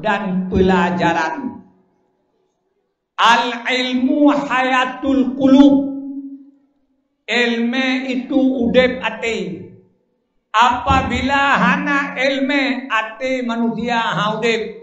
dan pelajaran. Al-ilmu hayatul qulub. Ilmu itu udep ati. Apabila hana ilmu ati manusia haudep,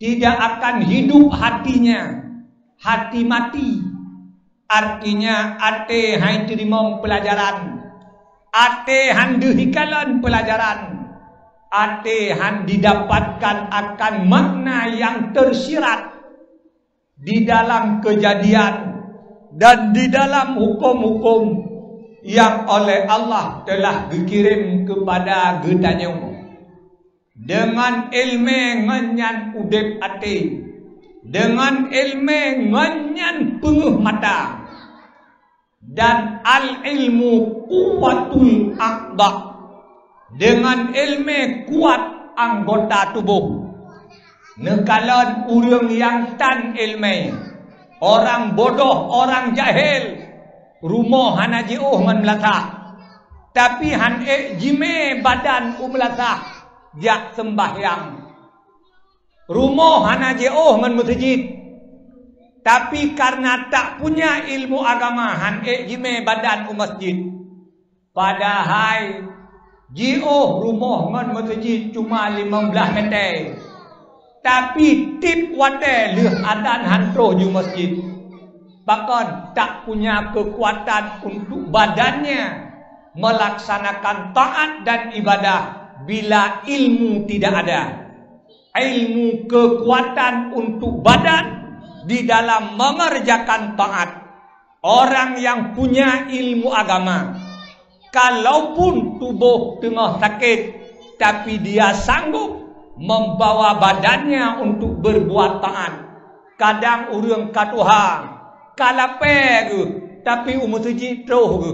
tidak akan hidup hatinya, hati mati. Artinya ate hai terima pelajaran, ate han dihikalan pelajaran, ate han didapatkan akan makna yang tersirat di dalam kejadian dan di dalam hukum-hukum yang oleh Allah telah dikirim kepada gedanya. Dengan ilmu nganyan udep ate, dengan ilmu nganyan penguh mata, dan al-ilmu kuwatul aqda, dengan ilmu kuat anggota tubuh. Nekalan urang yang tan ilmu, orang bodoh, orang jahil, rumah hana jauh man melatah, tapi han jime badan melatah jak sembahyang. Rumah hana jauh man masjid, tapi karena tak punya ilmu agama han jime badan masjid. Padahal jauh rumah man masjid cuma 15 meter, tapi tip wate leh adan hantro ju masjid. Bahkan tak punya kekuatan untuk badannya melaksanakan taat dan ibadah bila ilmu tidak ada. Ilmu kekuatan untuk badan di dalam mengerjakan taat. Orang yang punya ilmu agama, kalaupun tubuh tengah sakit, tapi dia sanggup membawa badannya untuk berbuat taat. Kadang orang katuha kalape ke, tapi umur suci terus ke,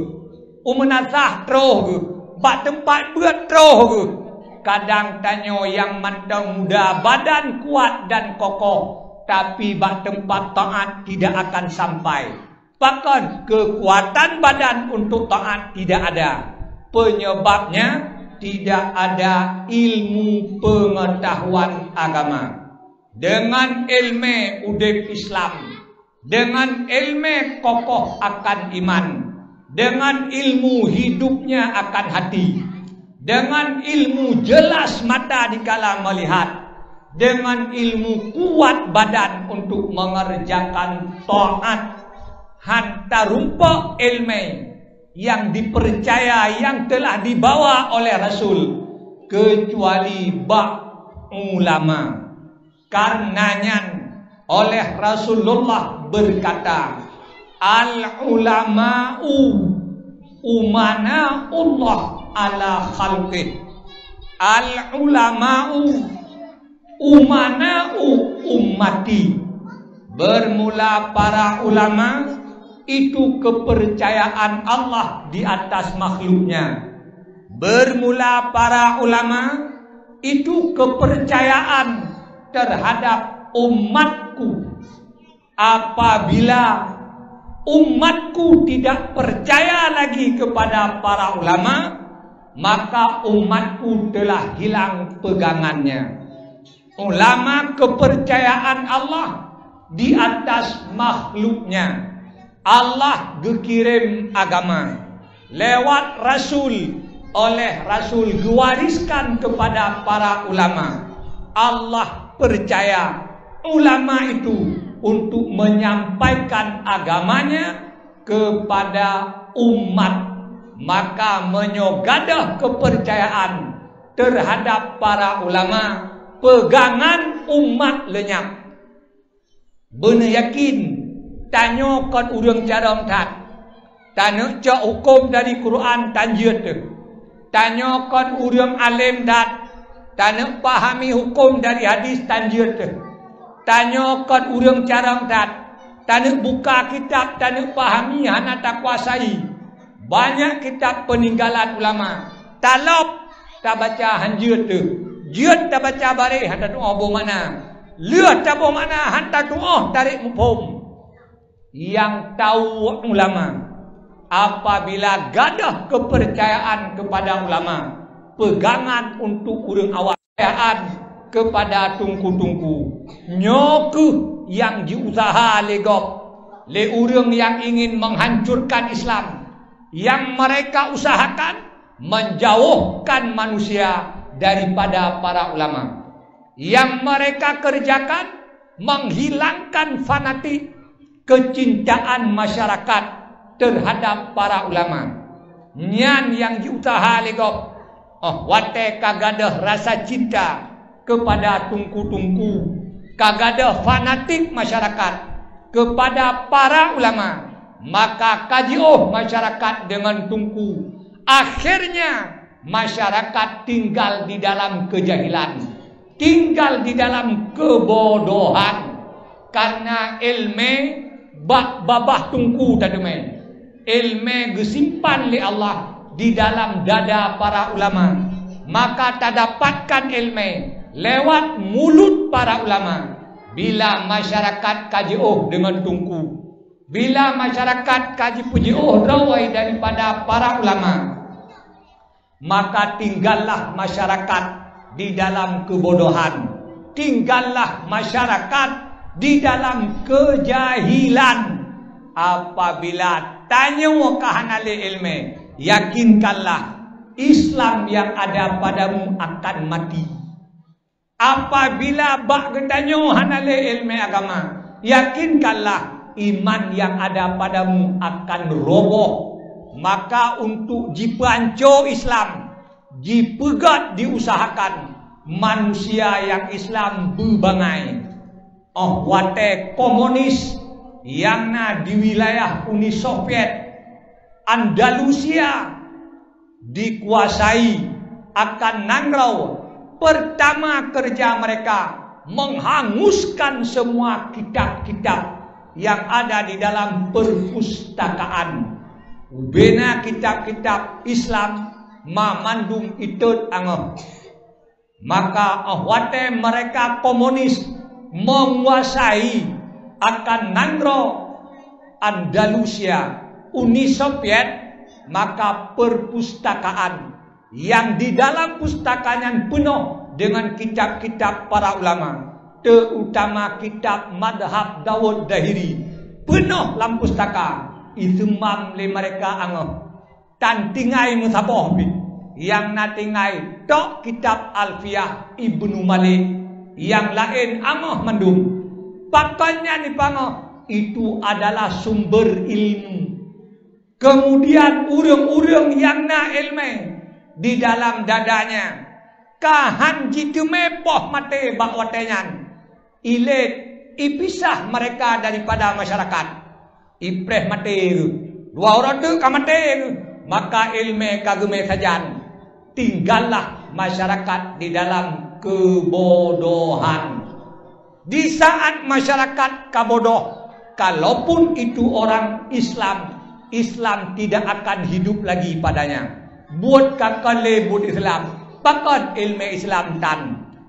umur nasah terus ke, bak tempat berat terus ke. Kadang tanya yang mantang muda, badan kuat dan kokoh, tapi bak tempat taat tidak akan sampai. Bahkan kekuatan badan untuk taat tidak ada. Penyebabnya tidak ada ilmu pengetahuan agama. Dengan ilmu udep Islam, dengan ilmu kokoh akan iman, dengan ilmu hidupnya akan hati, dengan ilmu jelas mata dikala melihat, dengan ilmu kuat badan untuk mengerjakan taat. Hantar rumpah ilmu yang dipercaya yang telah dibawa oleh Rasul, kecuali bak ulama. Karenanya oleh Rasulullah berkata, al-ulama'u umana'ullah ala khalqih. Al-ulama'u umana'u ummati. Bermula para ulama itu kepercayaan Allah di atas makhluknya. Bermula para ulama itu kepercayaan terhadap umatku. Apabila umatku tidak percaya lagi kepada para ulama, maka umatku telah hilang pegangannya. Ulama kepercayaan Allah di atas makhluknya. Allah dikirim agama lewat Rasul, oleh Rasul diwariskan kepada para ulama. Allah percaya ulama itu untuk menyampaikan agamanya kepada umat, maka menyogadah kepercayaan terhadap para ulama, pegangan umat lenyap. Benar yakin tanya kon urang cara tat, tanya cak hukum dari Quran tanjut tu, tanya kon urang alim dat, tanya pahami hukum dari hadis tanjut tu, tanya kon urang cara tat, tanya buka kitab, tanya pahami hana tak kuasai. Banyak kitab peninggalan ulama, talop tak baca hanjut tu, jut tak baca barih hantar doa bo mana, lihat tak bo mana hantar doa tarik mufhum. Yang tahu ulama, apabila gadah kepercayaan kepada ulama, pegangan untuk urang awak, kepercayaan kepada tungku-tungku. Nyoku yang diusaha legok le urang yang ingin menghancurkan Islam, yang mereka usahakan menjauhkan manusia daripada para ulama. Yang mereka kerjakan menghilangkan fanatik kecintaan masyarakat terhadap para ulama. Nyan yang diusaha legok. Wate kagadah rasa cinta kepada tungku-tungku, kagadah fanatik masyarakat kepada para ulama, maka kajioh masyarakat dengan tungku. Akhirnya masyarakat tinggal di dalam kejahilan, tinggal di dalam kebodohan, karena ilmu babah tungku tademe, ilmu gesimpan li Allah di dalam dada para ulama, maka tak dapatkan ilmu lewat mulut para ulama. Bila masyarakat kajioh dengan tungku, bila masyarakat kaji pujioh rawai daripada para ulama, maka tinggallah masyarakat di dalam kebodohan, tinggallah masyarakat di dalam kejahilan. Apabila tanya kahanale ilmu, yakinkanlah Islam yang ada padamu akan mati. Apabila bak getanyo hanale ilmu agama, yakinkanlah iman yang ada padamu akan roboh. Maka untuk jipanco Islam, jipegat diusahakan manusia yang Islam berbangai. Wate komunis yang na di wilayah Uni Soviet, Andalusia dikuasai akan Nangrau. Pertama kerja mereka menghanguskan semua kitab-kitab yang ada di dalam perpustakaan. Ubena kitab-kitab Islam mamandung itut angoh. Maka wate mereka komunis menguasai akan Nangrau, Andalusia, Uni Soviet, maka perpustakaan yang di dalam pustakaan penuh dengan kitab-kitab para ulama, terutama kitab madhab Dawud Dahiri, penuh dalam pustaka. Itu mamle mereka angoh tan tingai musaboh yang natingai tok kitab Alfiyah Ibnu Malik, yang lain angoh mendum. Pakannya dipangoh itu adalah sumber ilmu. Kemudian urang-urang yang na ilmu di dalam dadanya, kahan jitu mepoh mate bak watenyan, ilet ipisah mereka daripada masyarakat. Ipreh mate dua orang tu kamate, maka ilmu kagume sajan. Tinggallah masyarakat di dalam kebodohan. Di saat masyarakat kabodoh, kalaupun itu orang Islam, Islam tidak akan hidup lagi padanya. Buat kakak lebut Islam, pakan ilmu Islam tan.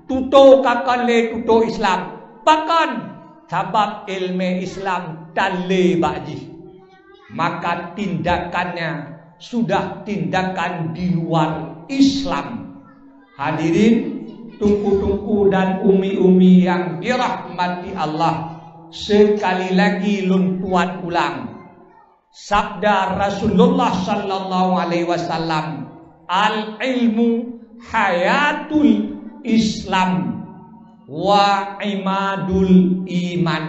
Tuto kakak le tuto Islam, pakan sabab ilmu Islam tan le baji. Maka tindakannya sudah tindakan di luar Islam. Hadirin, tungku-tungku dan umi-umi yang dirahmati Allah, sekali lagi luntuan ulang sabda Rasulullah sallallahu alaihi wasallam, al ilmu hayatul Islam wa imadul iman.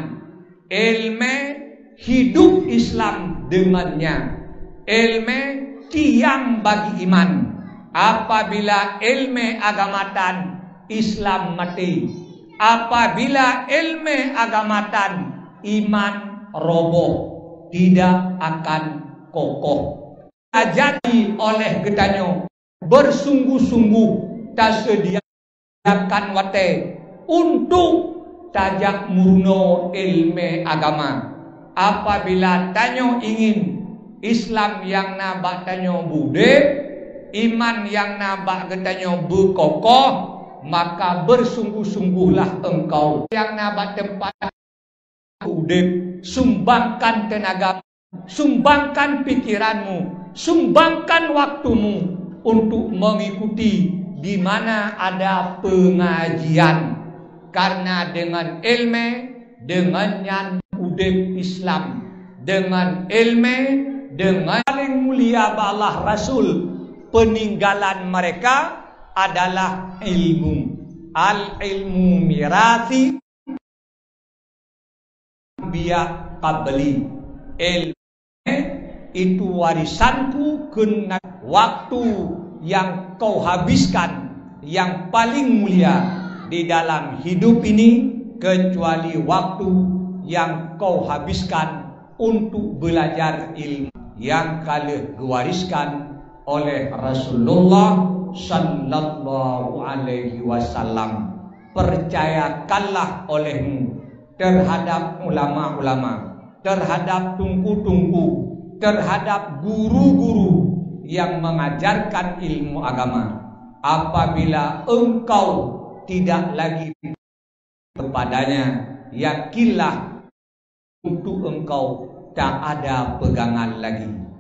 Ilmu hidup Islam dengannya, ilmu tiang bagi iman. Apabila ilmu agamatan, Islam mati. Apabila ilmu agamatan, iman roboh, tidak akan kokoh. Jadi oleh getanyo bersungguh-sungguh tak sediakan wate untuk tajak murno ilmu agama. Apabila tanyo ingin Islam yang nabak tanyo bude, iman yang nabak getanyo berkokoh, maka bersungguh-sungguhlah engkau yang nabak tempat udip, sumbangkan tenaga, sumbangkan pikiranmu, sumbangkan waktumu untuk mengikuti di mana ada pengajian. Karena dengan ilmu, dengan yang udep Islam, dengan ilmu, dengan paling mulia Allah Rasul, peninggalan mereka adalah ilmu. Al-ilmu mirasi biya qabli. Ilmu itu warisanku, kena waktu yang kau habiskan yang paling mulia di dalam hidup ini, kecuali waktu yang kau habiskan untuk belajar ilmu yang kalian diwariskan oleh Rasulullah sallallahu alaihi wasallam. Percayakanlah olehmu terhadap ulama-ulama, terhadap tungku-tungku, terhadap guru-guru yang mengajarkan ilmu agama. Apabila engkau tidak lagi kepadanya, yakinlah untuk engkau tak ada pegangan lagi.